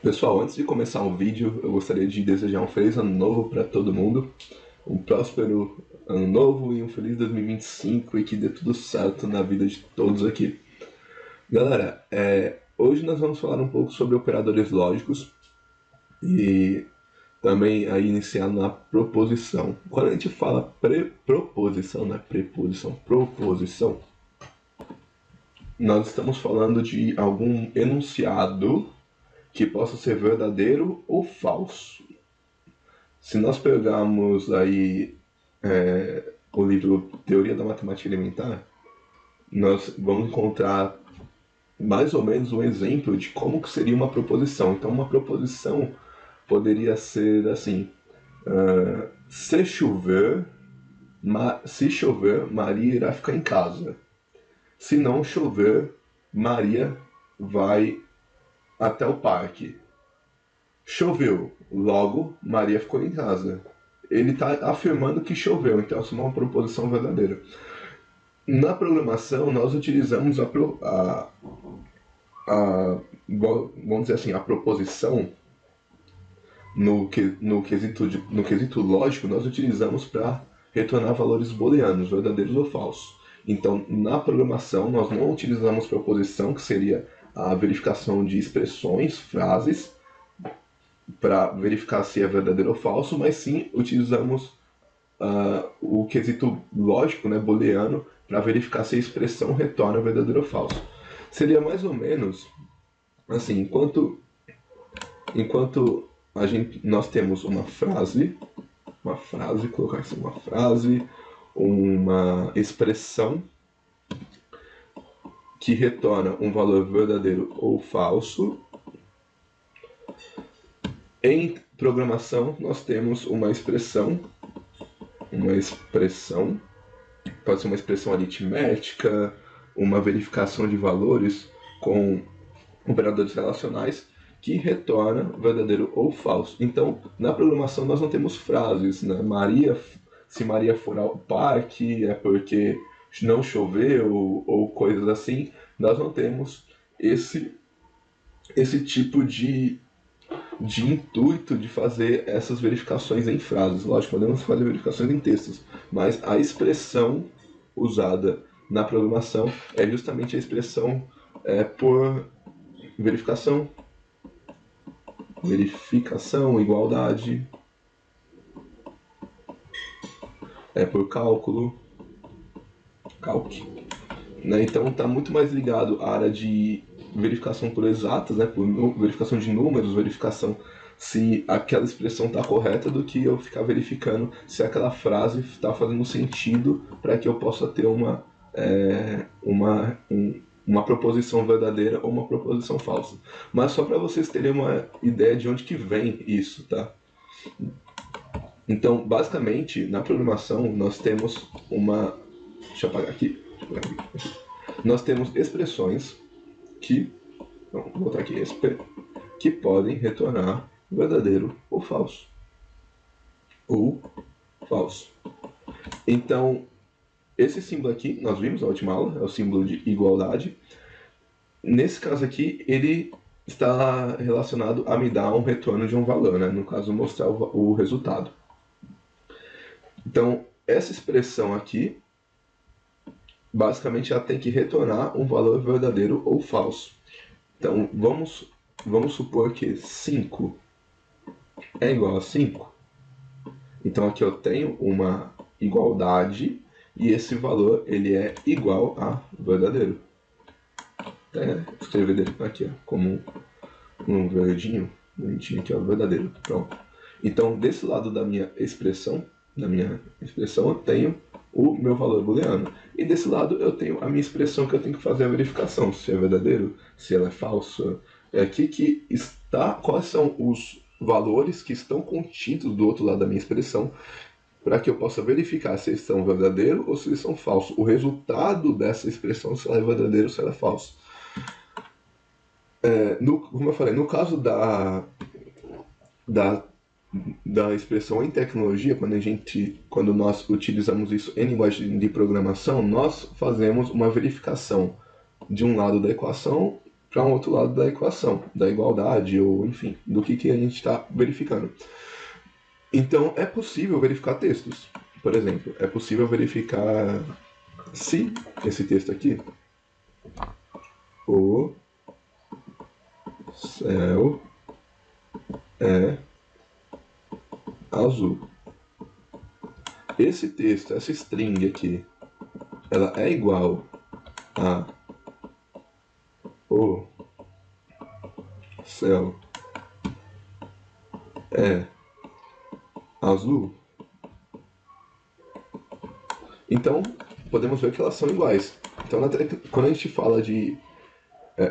Pessoal, antes de começar o vídeo, eu gostaria de desejar um feliz ano novo para todo mundo, um próspero ano novo e um feliz 2025 e que dê tudo certo na vida de todos aqui. Galera, hoje nós vamos falar um pouco sobre operadores lógicos e também aí iniciar na proposição. Quando a gente fala proposição, não é preposição, proposição, nós estamos falando de algum enunciado que possa ser verdadeiro ou falso. Se nós pegarmos aí o livro Teoria da Matemática Elementar, nós vamos encontrar mais ou menos um exemplo de como que seria uma proposição. Então, uma proposição poderia ser assim: se chover, Maria irá ficar em casa. Se não chover, Maria vai até o parque. Choveu, logo Maria ficou em casa. Ele está afirmando que choveu, então essa é uma proposição verdadeira. Na programação, nós utilizamos vamos dizer assim, a proposição no quesito lógico, nós utilizamos para retornar valores booleanos, verdadeiros ou falsos. Então, na programação, nós não utilizamos proposição, que seria a verificação de expressões, frases, para verificar se é verdadeiro ou falso, mas sim utilizamos o quesito lógico, né, booleano, para verificar se a expressão retorna verdadeiro ou falso. Seria mais ou menos assim: enquanto nós temos colocar assim, uma frase, uma expressão que retorna um valor verdadeiro ou falso. Em programação, nós temos uma expressão, pode ser uma expressão aritmética, uma verificação de valores com operadores relacionais, que retorna verdadeiro ou falso. Então, na programação nós não temos frases, né? Se Maria for ao parque é porque não choveu ou coisas assim. Nós não temos esse tipo de intuito de fazer essas verificações em frases. Lógico, podemos fazer verificações em textos, mas a expressão usada na programação é justamente a expressão por verificação, igualdade, por cálculo, né? Então está muito mais ligado à área de verificação por exatas, né? Por verificação de números, verificação se aquela expressão está correta, do que eu ficar verificando se aquela frase está fazendo sentido para que eu possa ter uma proposição verdadeira ou uma proposição falsa. Mas só para vocês terem uma ideia de onde que vem isso, tá? Então, basicamente, na programação, nós temos Deixa eu apagar aqui. Nós temos expressões que... vou botar aqui, que podem retornar verdadeiro ou falso. Então, esse símbolo aqui, nós vimos na última aula, é o símbolo de igualdade. Nesse caso aqui, ele está relacionado a me dar um retorno de um valor, né? No caso, mostrar o resultado. Então, essa expressão aqui, basicamente, ela tem que retornar um valor verdadeiro ou falso. Então, vamos supor que 5 é igual a 5. Então, aqui eu tenho uma igualdade e esse valor ele é igual a verdadeiro. Até escrever aqui ó, como um verdinho, bonitinho aqui, ó, verdadeiro. Pronto. Então, desse lado da minha expressão, eu tenho o meu valor booleano. E desse lado eu tenho a minha expressão que eu tenho que fazer a verificação, se é verdadeiro, se ela é falsa. É aqui que está quais são os valores que estão contidos do outro lado da minha expressão, para que eu possa verificar se eles são verdadeiros ou se eles são falsos. O resultado dessa expressão, se ela é verdadeira ou se ela é falsa. Como eu falei, no caso da expressão em tecnologia, quando nós utilizamos isso em linguagem de programação, nós fazemos uma verificação de um lado da equação para um outro lado da equação, da igualdade, ou enfim, do que a gente está verificando. Então, é possível verificar textos. Por exemplo, é possível verificar se esse texto aqui, o céu é azul. Esse texto, essa string aqui, ela é igual a o céu é azul. Então, podemos ver que elas são iguais. Então, quando a gente fala de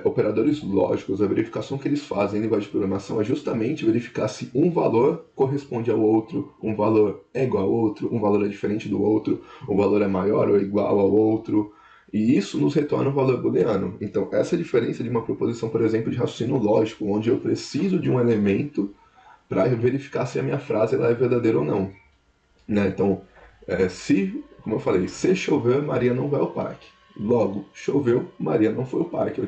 operadores lógicos, a verificação que eles fazem em linguagem de programação é justamente verificar se um valor corresponde ao outro, um valor é igual ao outro, um valor é diferente do outro, um valor é maior ou igual ao outro, e isso nos retorna um valor booleano. Então, essa é a diferença de uma proposição, por exemplo, de raciocínio lógico, onde eu preciso de um elemento para verificar se a minha frase ela é verdadeira ou não. Né? Então, como eu falei, se chover, Maria não vai ao parque. Logo, choveu, Maria não foi ao parque.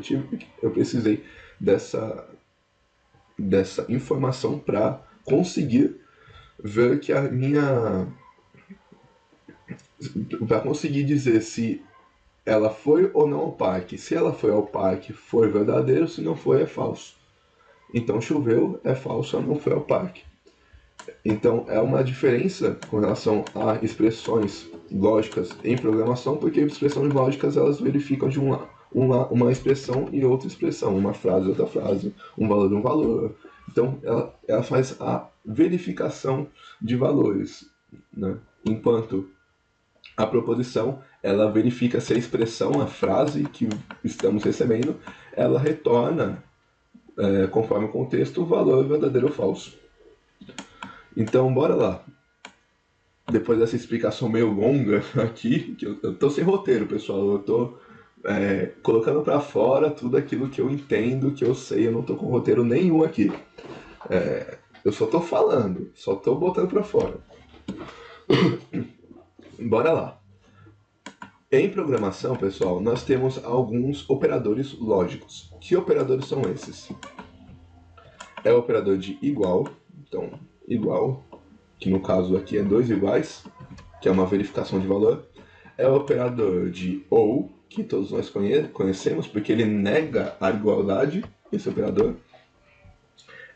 Eu precisei dessa informação para conseguir ver que para conseguir dizer se ela foi ou não ao parque. Se ela foi ao parque, foi verdadeiro, se não foi, é falso. Então, choveu é falso, ela não foi ao parque. Então, é uma diferença com relação a expressões lógicas em programação, porque expressões lógicas elas verificam de uma expressão e outra expressão, uma frase e outra frase, um valor e um valor. Então, ela faz a verificação de valores, né? Enquanto a proposição, ela verifica se a expressão, a frase que estamos recebendo, ela retorna, conforme o contexto, o valor verdadeiro ou falso. Então, bora lá. Depois dessa explicação meio longa aqui, que eu tô sem roteiro, pessoal. Eu tô colocando para fora tudo aquilo que eu entendo, que eu sei. Eu não tô com roteiro nenhum aqui. Eu só tô falando, só tô botando para fora. Bora lá. Em programação, pessoal, nós temos alguns operadores lógicos. Que operadores são esses? É o operador de igual. Então, igual, que no caso aqui é 2 iguais, que é uma verificação de valor. É o operador de ou, que todos nós conhecemos, porque ele nega a igualdade, esse operador.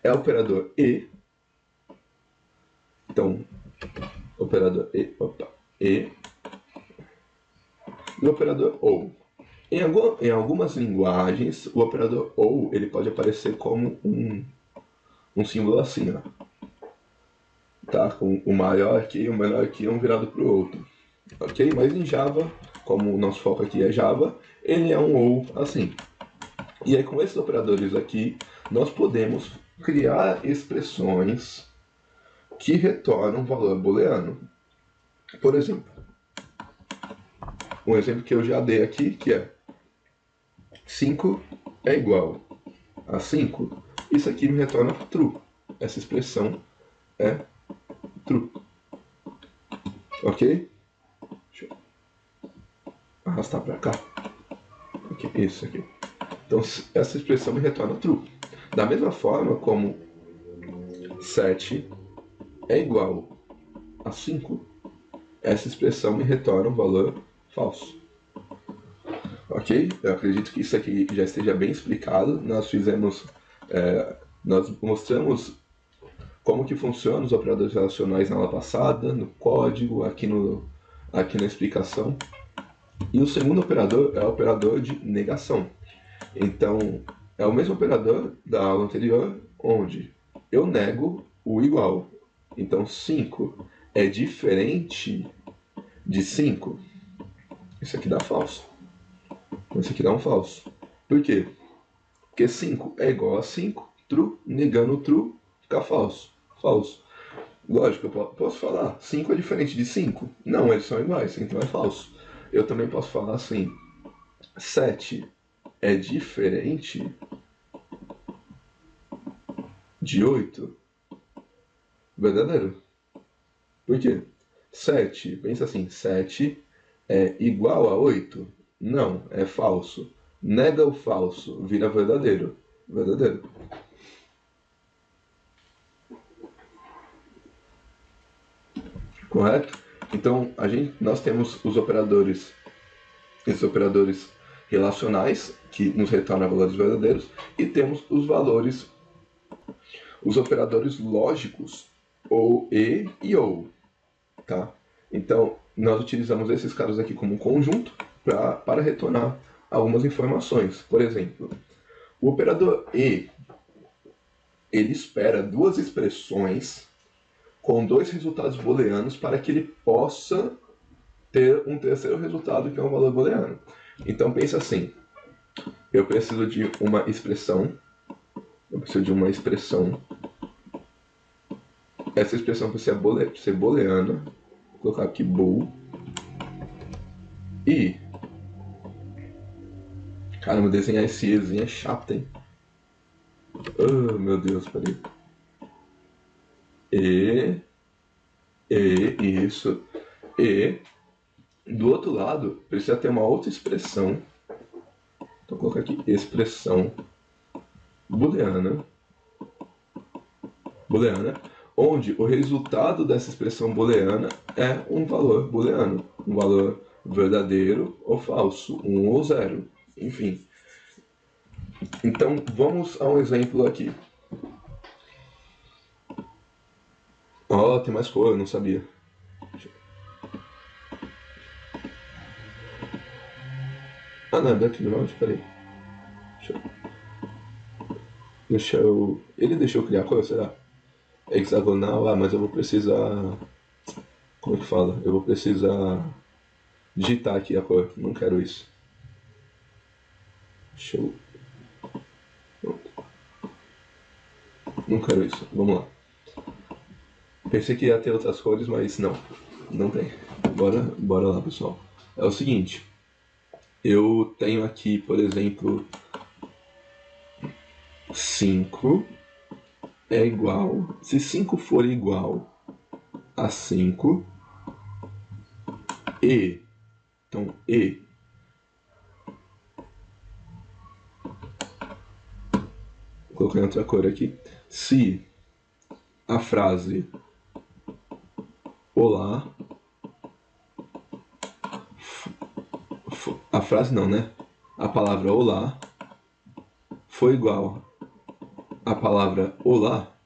É o operador e. Então, operador e, e o operador ou. Em algumas linguagens, o operador ou ele pode aparecer como um símbolo assim, ó. Tá? Com o maior aqui e o menor aqui, um virado para o outro. Ok? Mas em Java, como o nosso foco aqui é Java, ele é um ou assim. E aí com esses operadores aqui, nós podemos criar expressões que retornam valor booleano. Por exemplo, um exemplo que eu já dei aqui, que é 5 é igual a 5. Isso aqui me retorna true. Essa expressão é true. Ok? Deixa eu arrastar para cá. Okay, isso aqui. Então, essa expressão me retorna true. Da mesma forma como 7 é igual a 5, essa expressão me retorna um valor falso. Ok? Eu acredito que isso aqui já esteja bem explicado. Nós mostramos como que funcionam os operadores relacionais na aula passada, no código, aqui na explicação. E o segundo operador é o operador de negação. Então, é o mesmo operador da aula anterior, onde eu nego o igual. Então, 5 é diferente de 5. Isso aqui dá falso. Isso aqui dá um falso. Por quê? Porque 5 é igual a 5, true, negando o true, fica falso. Falso. Lógico, eu posso falar, 5 é diferente de 5? Não, eles são iguais, então é falso. Eu também posso falar assim, 7 é diferente de 8? Verdadeiro. Por quê? 7, pensa assim, 7 é igual a 8? Não, é falso. Nega o falso, vira verdadeiro. Verdadeiro. Correto? Então, nós temos os operadores, esses operadores relacionais, que nos retornam valores verdadeiros, e temos os operadores lógicos, ou e ou, tá? Então, nós utilizamos esses caras aqui como um conjunto para retornar algumas informações. Por exemplo, o operador e, ele espera duas expressões com dois resultados booleanos para que ele possa ter um terceiro resultado, que é um valor booleano. Então, pensa assim, eu preciso de uma expressão, essa expressão precisa ser booleana, vou colocar aqui bool, e, caramba, desenhar esse ezinho é chato, hein? Oh, meu Deus, peraí. Isso. E, do outro lado, precisa ter uma outra expressão. Então, vou colocar aqui, expressão booleana, onde o resultado dessa expressão booleana é um valor booleano, um valor verdadeiro ou falso, 1 ou 0, enfim. Então, vamos a um exemplo aqui. Ó, tem mais cor, eu não sabia. Ah, não, é background, peraí. Ele deixou eu criar cor, será? É hexagonal, mas eu vou precisar... Como é que fala? Eu vou precisar digitar aqui a cor, não quero isso. Show. Não quero isso, vamos lá. Pensei que ia ter outras cores, mas não tem. Bora lá, pessoal. É o seguinte, eu tenho aqui, por exemplo, 5 é igual, se 5 for igual a 5, então vou colocar em outra cor aqui, se a frase olá, a frase não, né? A palavra olá foi igual à palavra olá,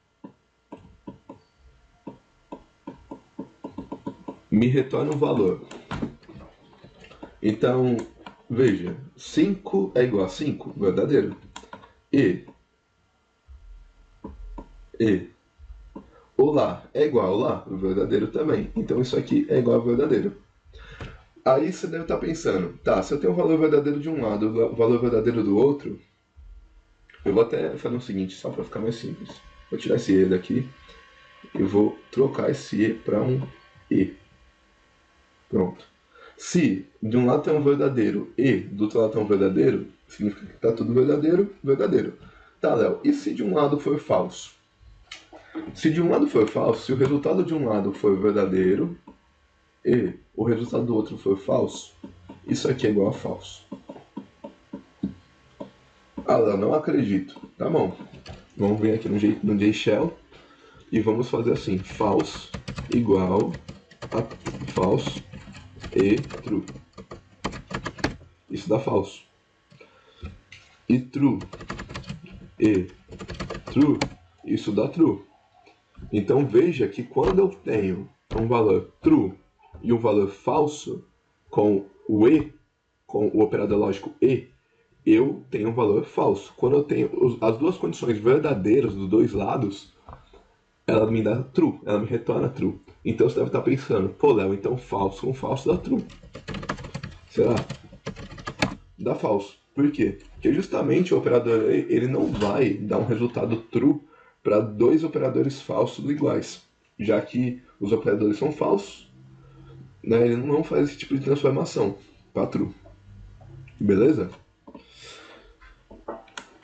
me retorna um valor. Então, veja, 5 é igual a 5, verdadeiro. E olá é igual a olá, verdadeiro também. Então isso aqui é igual a verdadeiro. Aí você deve estar pensando, tá, se eu tenho um valor verdadeiro de um lado e o valor verdadeiro do outro, eu vou até fazer o seguinte, só para ficar mais simples. Vou tirar esse E daqui e vou trocar esse E para um E. Pronto. Se de um lado tem um verdadeiro e do outro lado tem um verdadeiro, significa que está tudo verdadeiro, verdadeiro. Tá, Léo, e se de um lado for falso? Se de um lado for falso, se o resultado de um lado for verdadeiro e o resultado do outro for falso, isso aqui é igual a falso. Ah, Léo, não acredito. Tá bom. Vamos vir aqui no JShell e vamos fazer assim, false igual a false e true. Isso dá falso. E true e true, isso dá true. Então veja que quando eu tenho um valor true e um valor falso com o e, com o operador lógico e, eu tenho um valor falso. Quando eu tenho as duas condições verdadeiras dos dois lados, ela me dá true, ela me retorna true. Então você deve estar pensando, pô, Léo, então falso com falso dá true. Será? Dá falso. Por quê? Porque justamente o operador ele não vai dar um resultado true para dois operadores falsos iguais, já que os operadores são falsos, né? Ele não faz esse tipo de transformação para true. Beleza?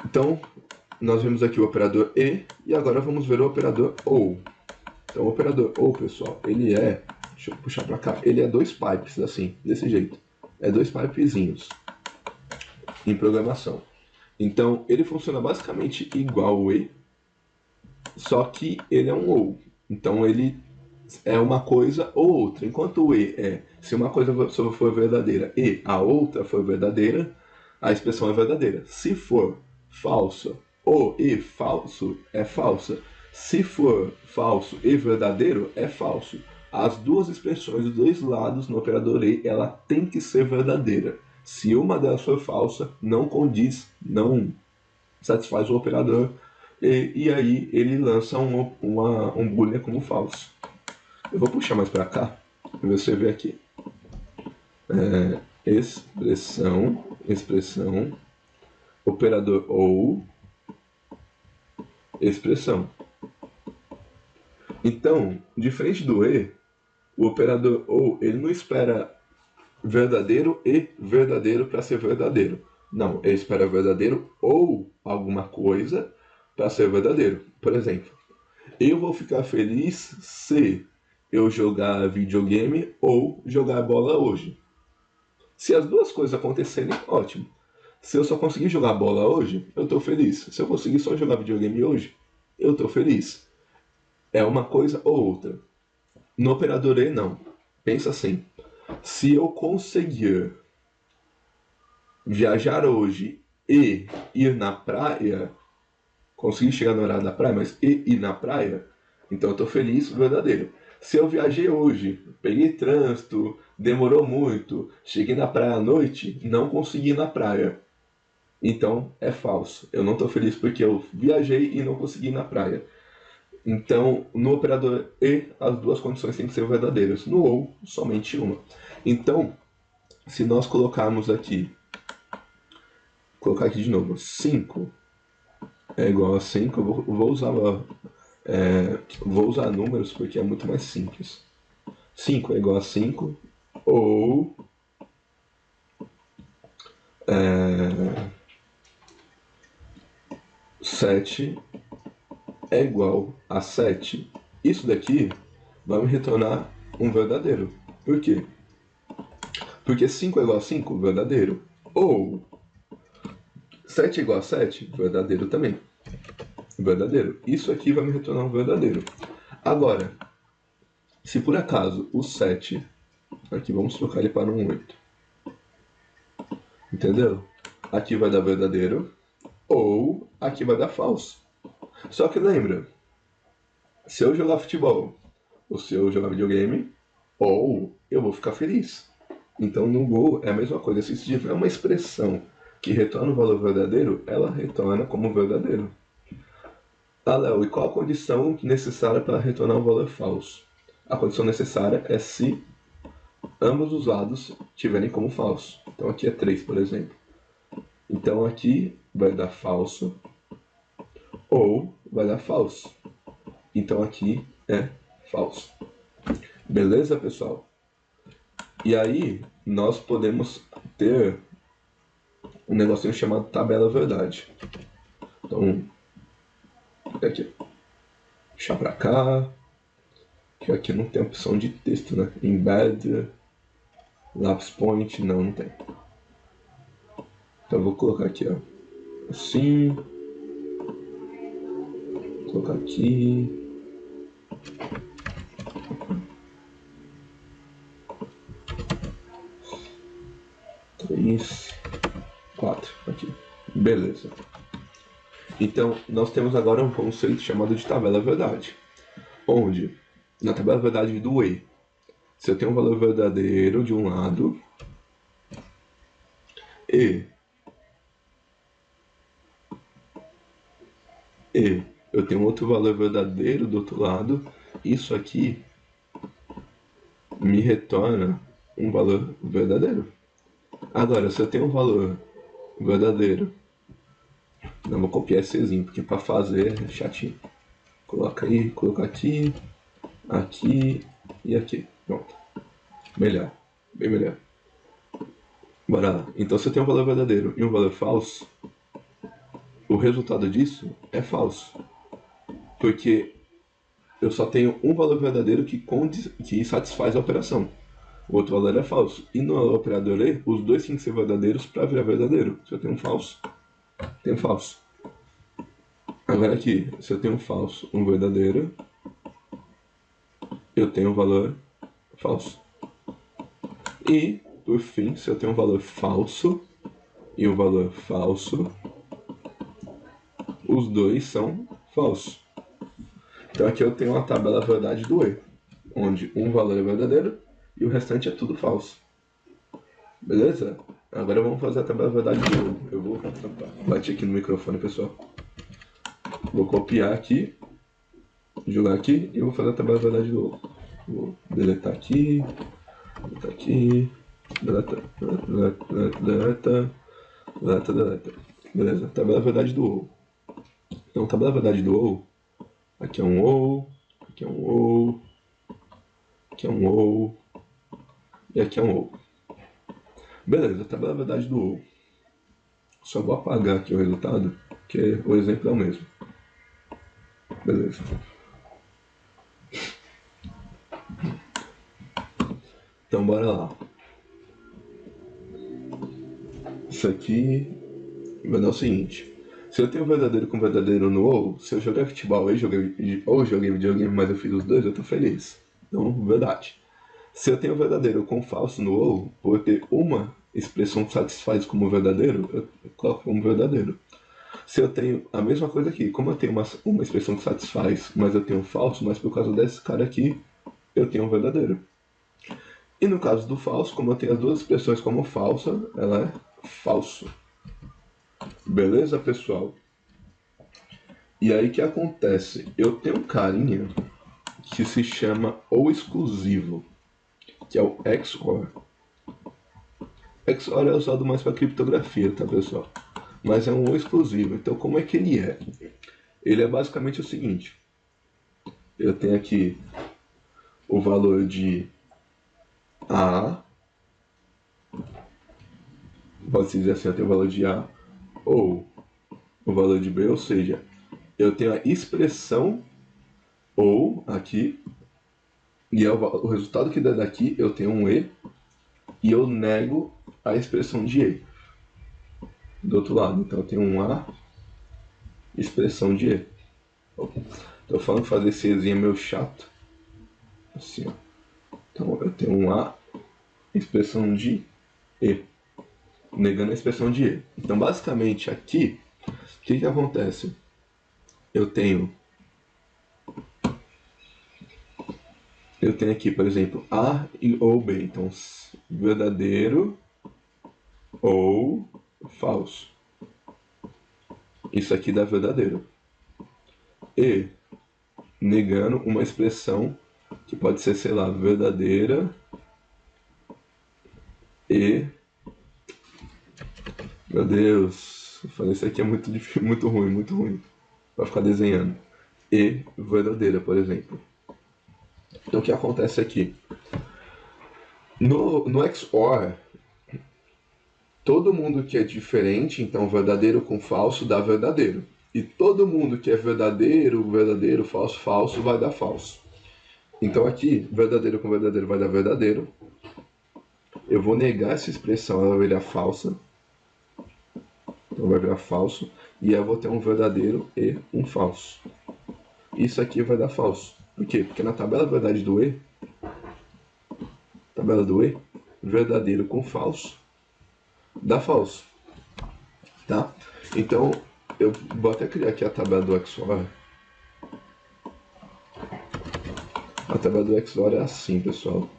Então, nós vimos aqui o operador e agora vamos ver o operador OU. Então, o operador OU, pessoal, ele é, deixa eu puxar para cá, ele é dois pipes, assim, desse jeito. É dois pipezinhos. em programação. Então, ele funciona basicamente igual ao e, só que ele é um ou. Então, ele é uma coisa ou outra. Enquanto o e é, se uma coisa for verdadeira e a outra for verdadeira, a expressão é verdadeira. Se for falsa ou e falso, é falsa. Se for falso e verdadeiro, é falso. As duas expressões dos dois lados no operador e, ela tem que ser verdadeira. Se uma delas for falsa, não condiz, não satisfaz o operador, e aí ele lança um boolean como falso. Eu vou puxar mais para cá, para você ver aqui. Expressão, operador ou, expressão. Então, diferente do e, o operador ou, ele não espera verdadeiro e verdadeiro para ser verdadeiro. Não, ele espera verdadeiro ou alguma coisa para ser verdadeiro. Por exemplo, eu vou ficar feliz se eu jogar videogame ou jogar bola hoje. Se as duas coisas acontecerem, ótimo. Se eu só conseguir jogar bola hoje, eu estou feliz. Se eu conseguir só jogar videogame hoje, eu estou feliz. É uma coisa ou outra. No operador E, não. Pensa assim. Se eu conseguir viajar hoje e ir na praia, conseguir chegar no horário da praia, mas e ir na praia, então eu estou feliz, verdadeiro. Se eu viajei hoje, peguei trânsito, demorou muito, cheguei na praia à noite, não consegui ir na praia, então é falso. Eu não estou feliz porque eu viajei e não consegui ir na praia. Então, no operador e, as duas condições têm que ser verdadeiras. No ou, somente uma. Então, se nós colocarmos aqui, colocar aqui de novo, 5 é igual a 5, eu vou usar números porque é muito mais simples. 5 é igual a 5, ou 7 é igual a 7. Isso daqui vai me retornar um verdadeiro. Por quê? Porque 5 é igual a 5, verdadeiro. Ou 7 é igual a 7, verdadeiro também. Verdadeiro. Isso aqui vai me retornar um verdadeiro. Agora, se por acaso o 7, aqui vamos trocar ele para um 8. Entendeu? Aqui vai dar verdadeiro, ou aqui vai dar falso. Só que lembra, se eu jogar futebol, ou se eu jogar videogame, ou eu vou ficar feliz. Então no Go é a mesma coisa. Se tiver uma expressão que retorna o valor verdadeiro, ela retorna como verdadeiro. Ah, Léo, e qual a condição necessária para retornar um valor falso? A condição necessária é se ambos os lados tiverem como falso. Então aqui é 3, por exemplo. Então aqui vai dar falso ou vai dar falso. Então aqui é falso. Beleza, pessoal? E aí nós podemos ter um negocinho chamado tabela verdade. Então, aqui, puxar pra cá, que aqui não tem opção de texto, né? Embed, lápis point, não tem. Então eu vou colocar aqui, ó, assim, vou colocar aqui, 3, 4, aqui, beleza. Então nós temos agora um conceito chamado de tabela verdade, onde na tabela verdade do E, se eu tenho um valor verdadeiro de um lado e eu tenho outro valor verdadeiro do outro lado, isso aqui me retorna um valor verdadeiro. Agora, se eu tenho um valor verdadeiro, não vou copiar esse exemplo, porque para fazer é chatinho. Coloca aí, coloca aqui, aqui e aqui. Pronto. Melhor, bem melhor. Bora lá. Então, se eu tenho um valor verdadeiro e um valor falso, o resultado disso é falso. Porque eu só tenho um valor verdadeiro que satisfaz a operação. o outro valor é falso. E no operador E, os dois têm que ser verdadeiros para virar verdadeiro. Se eu tenho um falso, tenho falso. Agora aqui, se eu tenho um falso, um verdadeiro, eu tenho um valor falso. E, por fim, se eu tenho um valor falso e um valor falso, os dois são falsos. Então aqui eu tenho uma tabela verdade do E, onde um valor é verdadeiro e o restante é tudo falso. Beleza? Agora vamos fazer a tabela verdade do E. Eu vou bater aqui no microfone, pessoal. Vou copiar aqui, jogar aqui e vou fazer a tabela verdade do O. Vou deletar aqui, deleta. Beleza, tabela verdade do O. Então, tabela verdade do O, aqui é um O, aqui é um O, aqui é um O, e aqui é um O. Beleza, tabela verdade do O. Só vou apagar aqui o resultado, porque o exemplo é o mesmo. Beleza. Então, bora lá. Isso aqui vai dar o seguinte. Se eu tenho verdadeiro com verdadeiro no ou, se eu jogar futebol ou joguei videogame, mas eu fiz os dois, eu tô feliz. Então, verdade. Se eu tenho verdadeiro com falso no ou, por ter uma expressão que satisfaz como verdadeiro, eu coloco como verdadeiro. Se eu tenho a mesma coisa aqui, como eu tenho uma expressão que satisfaz, mas eu tenho falso, mas por causa desse cara aqui, eu tenho um verdadeiro. E no caso do falso, como eu tenho as duas expressões como falsa, ela é falso. Beleza, pessoal? E aí que acontece? Eu tenho um carinha que se chama ou exclusivo, que é o XOR. XOR é usado mais para criptografia, tá, pessoal? Mas é um ou exclusivo. Então, como é que ele é? Ele é basicamente o seguinte. Eu tenho aqui o valor de A. Pode dizer assim, eu tenho o valor de A ou o valor de B, ou seja, eu tenho a expressão ou aqui, e é o resultado que dá daqui, eu tenho um E, e eu nego a expressão de E. Do outro lado, então eu tenho um A, expressão de E. Tô falando que fazer esse Ezinho é meio chato. Assim, ó. Então eu tenho um A, expressão de E, negando a expressão de E. Então basicamente aqui, o que acontece? Eu tenho aqui, por exemplo, A ou B. Então, verdadeiro ou falso. Isso aqui dá verdadeiro. E negando uma expressão que pode ser, sei lá, verdadeira e... Meu Deus, eu falei, isso aqui é muito difícil, muito ruim, muito ruim. Vai ficar desenhando. E verdadeira, por exemplo. Então o que acontece aqui? No XOR, todo mundo que é diferente, então verdadeiro com falso dá verdadeiro. E todo mundo que é verdadeiro, verdadeiro, falso, falso, vai dar falso. Então aqui, verdadeiro com verdadeiro vai dar verdadeiro. Eu vou negar essa expressão, ela vai virar falsa. Então vai virar falso. E eu vou ter um verdadeiro e um falso. Isso aqui vai dar falso. Por quê? Porque na tabela verdade do E, verdadeiro com falso, dá falso. Tá? Então, eu vou até criar aqui a tabela do XOR. A tabela do XOR é assim, pessoal.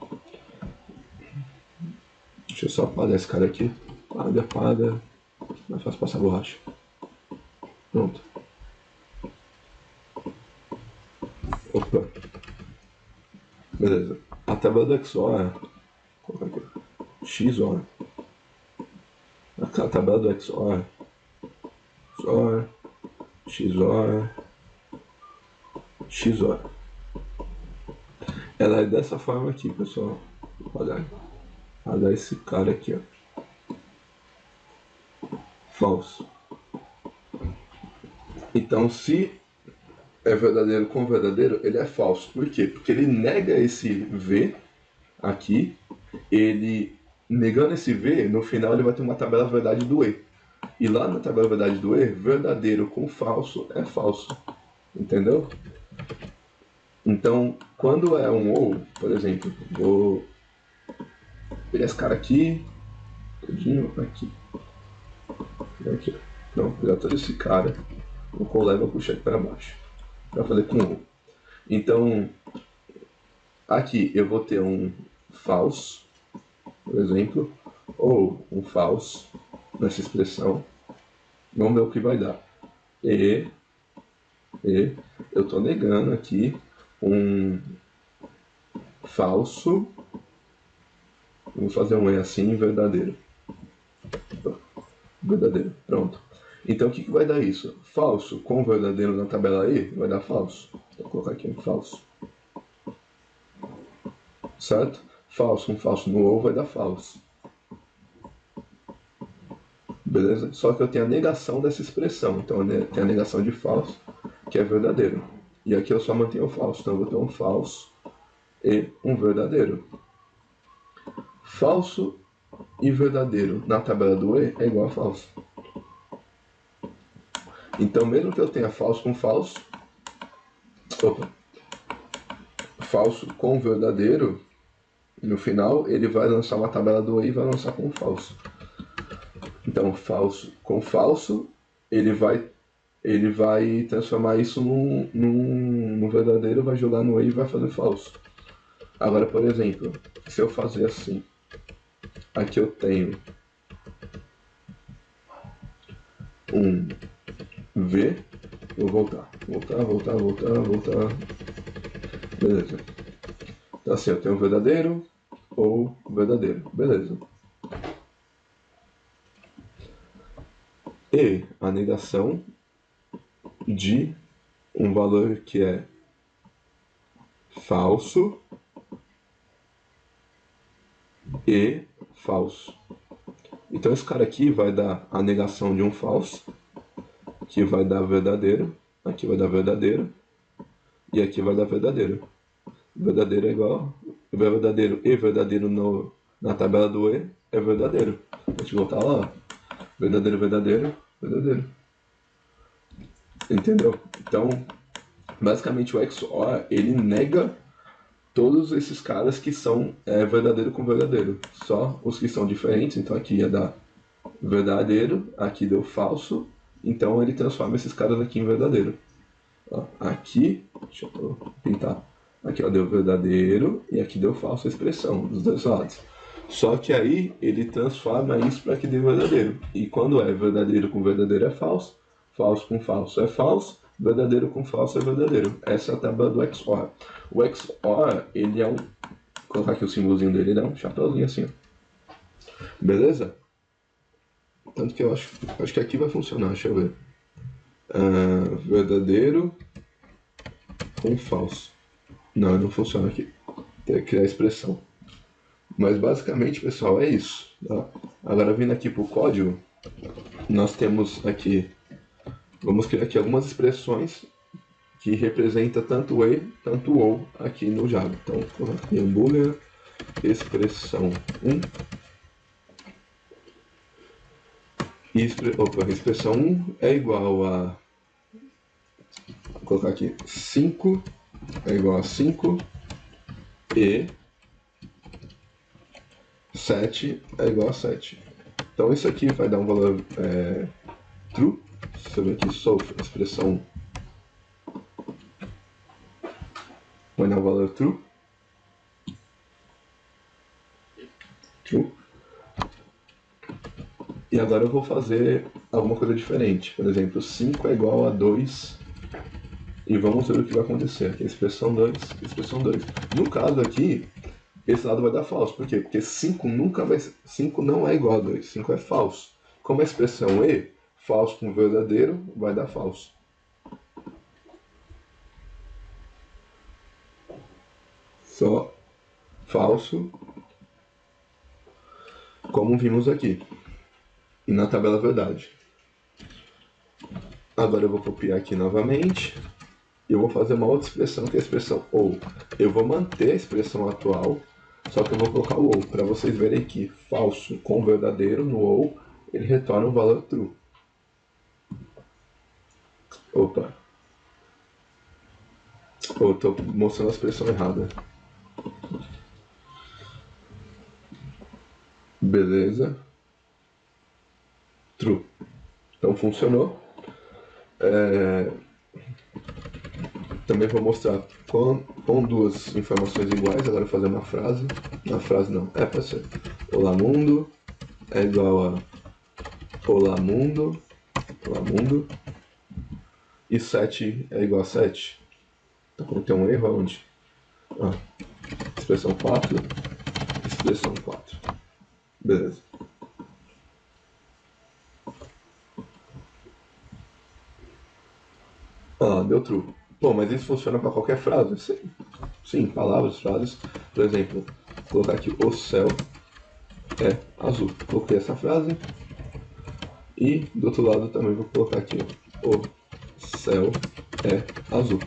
Deixa eu só apagar esse cara aqui. Apaga. Mais fácil passar borracha. Pronto. Opa. Beleza. A tabela do XOR. Vou colocar aqui. XOR. A tabela do XOR. XOR. XOR. XOR. Ela é dessa forma aqui, pessoal. Olha esse cara aqui, ó. Falso. Então, se é verdadeiro com verdadeiro, ele é falso. Por quê? Porque ele nega esse V aqui, ele, negando esse V, no final ele vai ter uma tabela verdade do E. E lá na tabela verdade do E, verdadeiro com falso é falso. Entendeu? Então, quando é um ou, por exemplo, vou pegar esse cara aqui, todinho aqui. Aqui. Não, pegar todo esse cara, vou colar e vou puxar ele para baixo. Para fazer com ou. Então, aqui eu vou ter um false, por exemplo, ou um false nessa expressão. Vamos ver o que vai dar. E eu estou negando aqui um falso. Vamos fazer um E assim, verdadeiro. Verdadeiro, pronto. Então o que vai dar isso? Falso com verdadeiro na tabela E vai dar falso. Vou colocar aqui um falso. Certo? Falso com falso no ou vai dar falso. Beleza? Só que eu tenho a negação dessa expressão. Então eu tenho a negação de falso, que é verdadeiro. E aqui eu só mantenho o falso. Então eu vou ter um falso e um verdadeiro. Falso e verdadeiro na tabela do E é igual a falso. Então mesmo que eu tenha falso com falso, falso com verdadeiro, no final ele vai lançar uma tabela do E e vai lançar com falso. Então falso com falso, ele vai transformar isso num verdadeiro, vai jogar no E e vai fazer falso. Agora, por exemplo, se eu fazer assim, aqui eu tenho um V, vou voltar. Beleza. Então assim, eu tenho verdadeiro ou verdadeiro. Beleza. E a negação de um valor que é falso e falso. Então esse cara aqui vai dar a negação de um falso, que vai dar verdadeiro, aqui vai dar verdadeiro, e aqui vai dar verdadeiro. Verdadeiro é igual, verdadeiro e verdadeiro na tabela do E é verdadeiro. Deixa eu voltar lá, verdadeiro, verdadeiro, verdadeiro. Entendeu? Então, basicamente o XOR, ele nega todos esses caras que são verdadeiro com verdadeiro. Só os que são diferentes, então aqui ia dar verdadeiro, aqui deu falso, então ele transforma esses caras aqui em verdadeiro. Ó, aqui, deixa eu pintar, aqui ó, deu verdadeiro e aqui deu falso a expressão, dos dois lados. Só que aí ele transforma isso para que dê verdadeiro. E quando é verdadeiro com verdadeiro é falso, falso com falso é falso, verdadeiro com falso é verdadeiro. Essa é a tabela do XOR. O XOR, ele é um... Vou colocar aqui o símbolozinho dele, ele é um chapeuzinho assim, ó. Beleza? Tanto que eu acho que aqui vai funcionar, deixa eu ver. Verdadeiro com falso. Não funciona aqui. Tem que criar a expressão. Mas basicamente, pessoal, é isso. Tá? Agora vindo aqui para o código, nós temos aqui... Vamos criar aqui algumas expressões que representam tanto o E, tanto o OU aqui no Java. Então, vou colocar aqui boolean expressão 1. Expressão 1 é igual a... Vou colocar aqui 5 é igual a 5 e 7 é igual a 7. Então isso aqui vai dar um valor true. Você vê aqui, expressão 1 vai dar um valor true. True. E agora eu vou fazer alguma coisa diferente. Por exemplo, 5 é igual a 2. E vamos ver o que vai acontecer. Aqui, expressão 2, expressão 2. No caso aqui, esse lado vai dar falso. Por quê? Porque 5 não é igual a 2. 5 é falso. Como a expressão E, falso com verdadeiro, vai dar falso. Só falso, como vimos aqui. E na tabela verdade. Agora eu vou copiar aqui novamente. E eu vou fazer uma outra expressão, que é a expressão OU. Eu vou manter a expressão atual, Só que eu vou colocar o ou, para vocês verem que falso com verdadeiro no ou, ele retorna um valor true. Opa. Eu tô mostrando a expressão errada. Beleza. True. Então funcionou. Também vou mostrar com duas informações iguais. Agora eu vou fazer uma frase. Na frase não, pode ser. Olá mundo é igual a olá mundo. Olá mundo. E 7 é igual a 7. Então quando tem um erro aonde? Expressão 4. Expressão 4. Beleza. Deu true. Pô, mas isso funciona para qualquer frase? Sim, palavras, frases. Por exemplo, vou colocar aqui o céu é azul. Coloquei essa frase. E do outro lado também vou colocar aqui o céu é azul.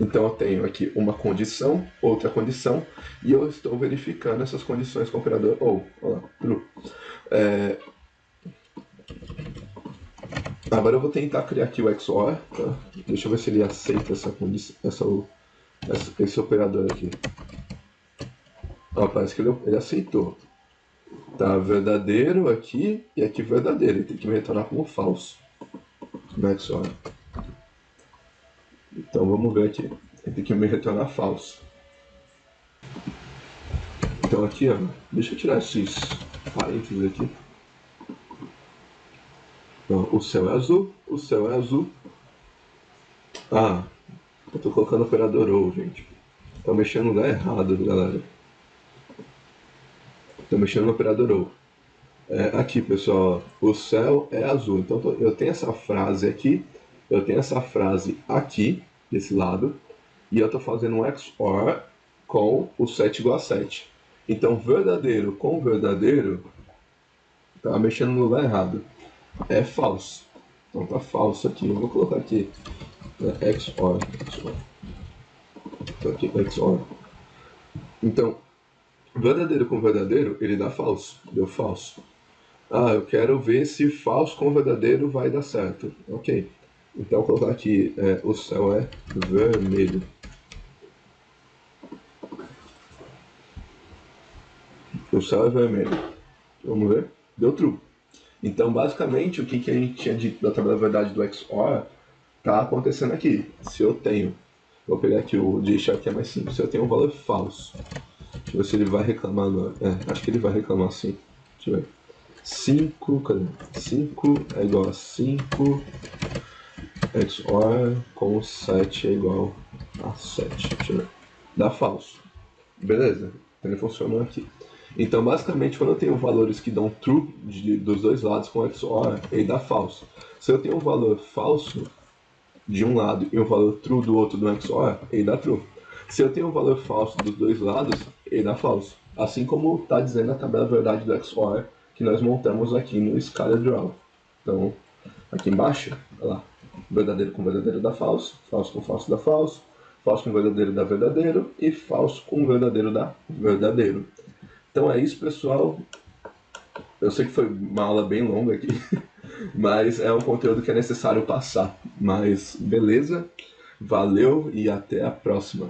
Então eu tenho aqui uma condição, outra condição, e eu estou verificando essas condições com o operador ou. Olha lá, true. Agora eu vou tentar criar aqui o XOR, tá? Deixa eu ver se ele aceita essa condição, esse operador aqui. Parece que ele aceitou. Tá verdadeiro aqui e aqui verdadeiro. Ele tem que me retornar como falso no XOR. Então vamos ver aqui. Ele tem que me retornar falso. Então aqui, deixa eu tirar esses parênteses aqui. Então, o céu é azul, o céu é azul. Eu tô colocando operador ou, gente. Tô mexendo no lugar errado, galera. Tô mexendo no operador ou. Aqui, pessoal, o céu é azul. Então eu tenho essa frase aqui, eu tenho essa frase aqui, desse lado, e eu tô fazendo um XOR com o 7 igual a 7. Então, verdadeiro com verdadeiro, tá mexendo no lugar errado. É falso. Então tá falso aqui. Eu vou colocar aqui XOR. Então aqui XOR. Então, verdadeiro com verdadeiro, ele dá falso. Deu falso. Eu quero ver se falso com verdadeiro vai dar certo. Ok. Então, vou colocar aqui, o céu é vermelho. O céu é vermelho. Vamos ver. Deu true. Então, basicamente, o que a gente tinha dito da tabela verdade do XOR está acontecendo aqui. Se eu tenho, vou pegar aqui o deixar que é mais simples, se eu tenho um valor falso, deixa eu ver se ele vai reclamar agora. Acho que ele vai reclamar sim. Deixa eu ver. 5 é igual a 5, XOR com 7 é igual a 7. Deixa eu ver. Dá falso. Beleza, então ele funcionou aqui. Então, basicamente, quando eu tenho valores que dão true dos dois lados com XOR, ele dá falso. Se eu tenho um valor falso de um lado e um valor true do outro do XOR, ele dá true. Se eu tenho um valor falso dos dois lados, ele dá falso. Assim como está dizendo a tabela verdade do XOR que nós montamos aqui no ScalarDraw. Então, aqui embaixo, olha lá, verdadeiro com verdadeiro dá falso, falso com falso dá falso, falso com verdadeiro dá verdadeiro e falso com verdadeiro dá verdadeiro. Então é isso, pessoal. Eu sei que foi uma aula bem longa aqui, mas é um conteúdo que é necessário passar. Mas beleza, valeu e até a próxima.